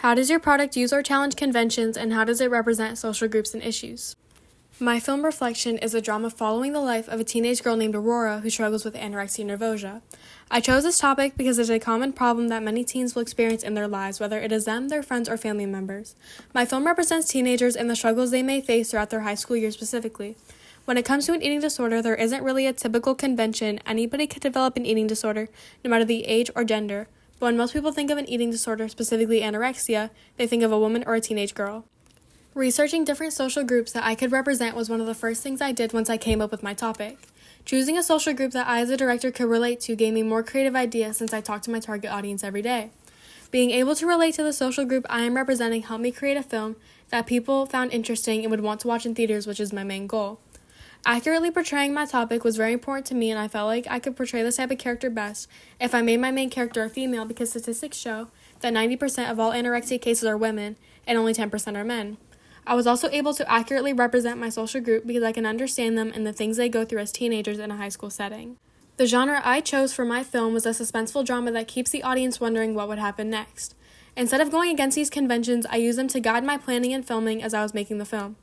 How does your product use or challenge conventions, and how does it represent social groups and issues? My film Reflection is a drama following the life of a teenage girl named Aurora who struggles with anorexia nervosa. I chose this topic because it's a common problem that many teens will experience in their lives, whether it is them, their friends, or family members. My film represents teenagers and the struggles they may face throughout their high school years specifically. When it comes to an eating disorder, there isn't really a typical convention. Anybody could develop an eating disorder, no matter the age or gender. But when most people think of an eating disorder, specifically anorexia, they think of a woman or a teenage girl. Researching different social groups that I could represent was one of the first things I did once I came up with my topic. Choosing a social group that I as a director could relate to gave me more creative ideas since I talk to my target audience every day. Being able to relate to the social group I am representing helped me create a film that people found interesting and would want to watch in theaters, which is my main goal. Accurately portraying my topic was very important to me, and I felt like I could portray this type of character best if I made my main character a female, because statistics show that 90% of all anorexia cases are women and only 10% are men. I was also able to accurately represent my social group because I can understand them and the things they go through as teenagers in a high school setting. The genre I chose for my film was a suspenseful drama that keeps the audience wondering what would happen next. Instead of going against these conventions, I used them to guide my planning and filming as I was making the film.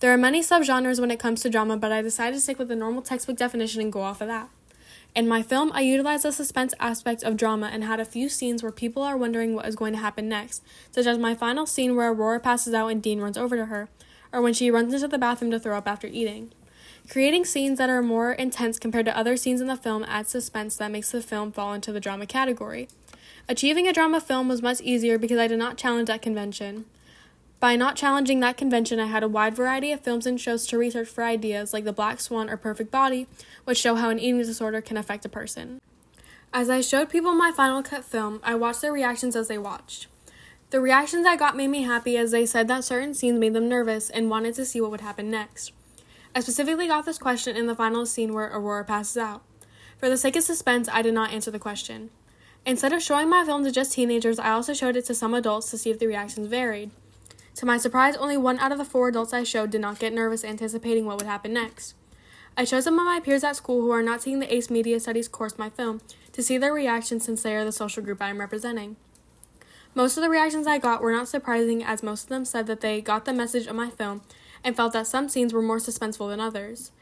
There are many subgenres when it comes to drama, but I decided to stick with the normal textbook definition and go off of that. In my film, I utilized the suspense aspect of drama and had a few scenes where people are wondering what is going to happen next, such as my final scene where Aurora passes out and Dean runs over to her, or when she runs into the bathroom to throw up after eating. Creating scenes that are more intense compared to other scenes in the film adds suspense that makes the film fall into the drama category. Achieving a drama film was much easier because I did not challenge that convention. By not challenging that convention, I had a wide variety of films and shows to research for ideas like The Black Swan or Perfect Body, which show how an eating disorder can affect a person. As I showed people my final cut film, I watched their reactions as they watched. The reactions I got made me happy, as they said that certain scenes made them nervous and wanted to see what would happen next. I specifically got this question in the final scene where Aurora passes out. For the sake of suspense, I did not answer the question. Instead of showing my film to just teenagers, I also showed it to some adults to see if the reactions varied. To my surprise, only 1 out of the 4 adults I showed did not get nervous anticipating what would happen next. I chose some of my peers at school who are not taking the ACE Media Studies course my film to see their reactions since they are the social group I am representing. Most of the reactions I got were not surprising, as most of them said that they got the message of my film and felt that some scenes were more suspenseful than others.